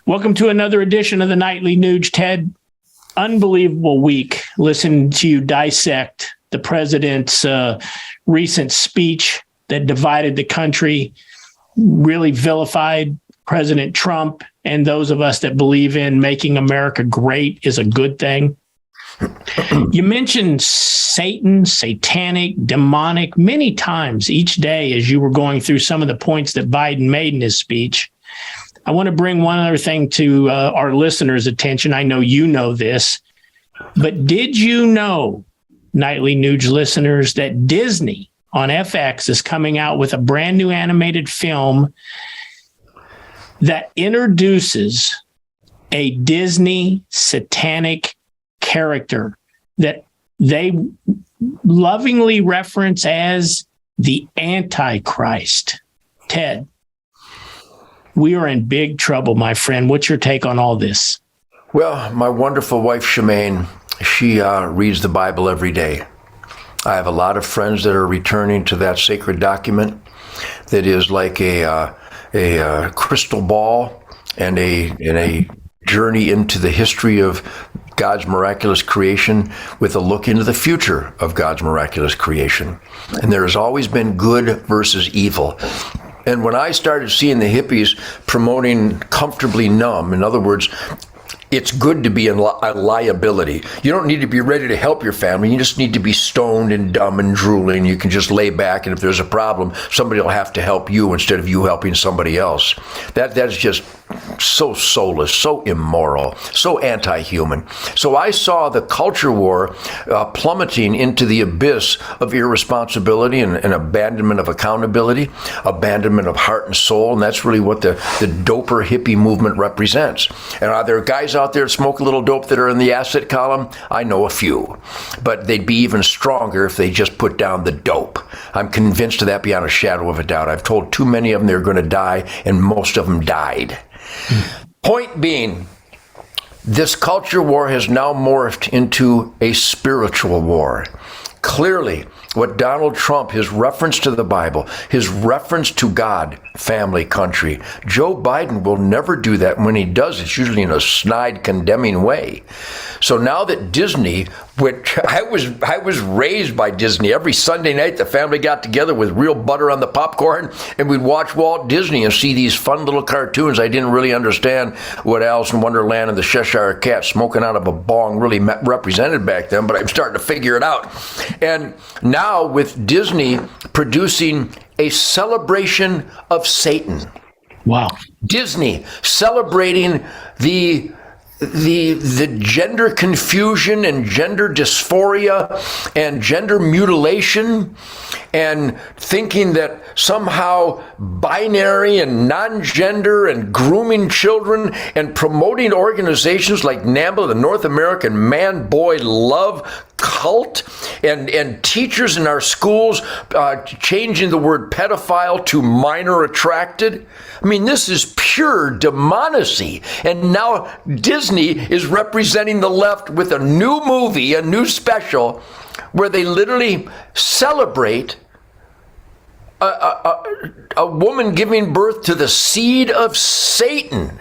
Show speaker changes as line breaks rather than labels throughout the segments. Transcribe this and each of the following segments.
Welcome to another edition of the Nightly Nuge. Ted, unbelievable week. Listen to you dissect the president's recent speech that divided the country, really vilified President Trump, and those of us that believe in making America great is a good thing. You mentioned Satan, satanic, demonic many times each day as you were going through some of the points that Biden made in his speech. I want to bring one other thing to our listeners' attention. I know you know this, but did you know, Nightly Nuge listeners, that Disney on FX is coming out with a brand new animated film that introduces a Disney satanic character that they lovingly reference as the Antichrist? Ted, we are in big trouble, my friend. What's your take on all this?
Well, my wonderful wife, Shemaine, she reads the Bible every day. I have a lot of friends that are returning to that sacred document that is like a crystal ball and a journey into the history of God's miraculous creation with a look into the future of God's miraculous creation. And there has always been good versus evil. And when I started seeing the hippies promoting comfortably numb, in other words, it's good to be a liability. You don't need to be ready to help your family. You just need to be stoned and dumb and drooling. You can just lay back, and if there's a problem, somebody will have to help you instead of you helping somebody else. That's just so soulless, so immoral, so anti-human. So I saw the culture war plummeting into the abyss of irresponsibility and abandonment of accountability, abandonment of heart and soul, and that's really what the doper hippie movement represents. And are there guys out there that smoke a little dope that are in the asset column? I know a few, but they'd be even stronger if they just put down the dope. I'm convinced of that beyond a shadow of a doubt. I've told too many of them they're going to die, and most of them died. Point being, this culture war has now morphed into a spiritual war. Clearly, what Donald Trump, his reference to the Bible, his reference to God, family, country, Joe Biden will never do that. When he does, it's usually in a snide, condemning way. So now that Disney, which I was raised by Disney. Every Sunday night, the family got together with real butter on the popcorn, and we'd watch Walt Disney and see these fun little cartoons. I didn't really understand what Alice in Wonderland and the Cheshire Cat smoking out of a bong really represented back then, but I'm starting to figure it out. And now with Disney producing a celebration of Satan.
Wow.
Disney celebrating the gender confusion and gender dysphoria and gender mutilation, and thinking that somehow binary and non-gender and grooming children and promoting organizations like NAMBLA, the North American Man-Boy Love Cult, and teachers in our schools changing the word pedophile to minor attracted. I mean, this is pure demonacy. And now Disney is representing the left with a new movie, a new special, where they literally celebrate a woman giving birth to the seed of Satan.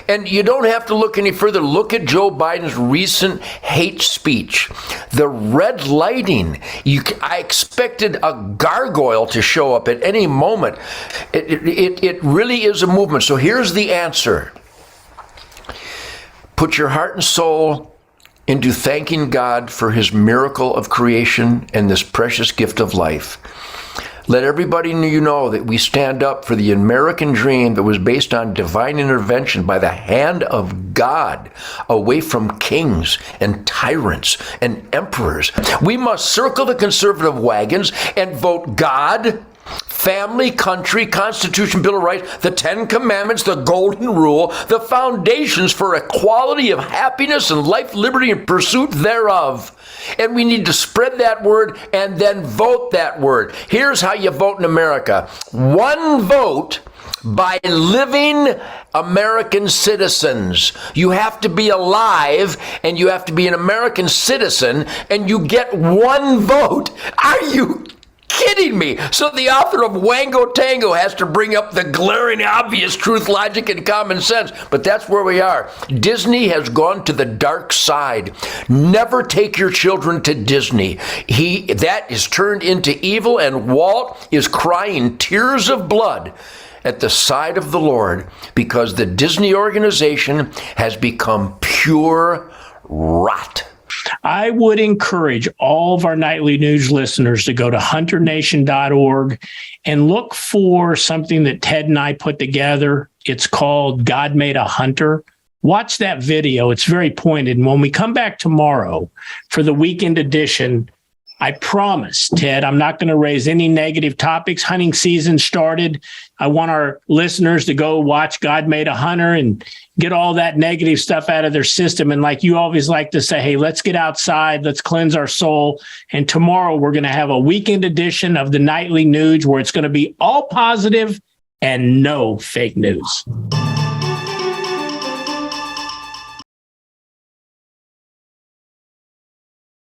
And you don't have to look any further. Look at Joe Biden's recent hate speech. The red lighting. I expected a gargoyle to show up at any moment. It really is a movement. So here's the answer. Put your heart and soul into thanking God for his miracle of creation and this precious gift of life. Let everybody know that we stand up for the American dream that was based on divine intervention by the hand of God, away from kings and tyrants and emperors. We must circle the conservative wagons and vote God, family, country, Constitution, Bill of Rights, the Ten Commandments, the Golden Rule, the foundations for equality of happiness and life, liberty, and pursuit thereof. And we need to spread that word and then vote that word. Here's how you vote in America. One vote by living American citizens. You have to be alive and you have to be an American citizen, and you get one vote. Are you kidding me? So the author of Wango Tango has to bring up the glaring obvious truth, logic, and common sense. But that's where we are. Disney has gone to the dark side. Never take your children to Disney. That is turned into evil, and Walt is crying tears of blood at the side of the Lord because the Disney organization has become pure rot.
I would encourage all of our nightly news listeners to go to hunternation.org and look for something that Ted and I put together. It's called God Made a Hunter. Watch that video. It's very pointed. And when we come back tomorrow for the weekend edition, I promise, Ted, I'm not going to raise any negative topics. Hunting season started. I want our listeners to go watch God Made a Hunter and get all that negative stuff out of their system. And like you always like to say, hey, let's get outside. Let's cleanse our soul. And tomorrow we're going to have a weekend edition of the Nightly News where it's going to be all positive and no fake news.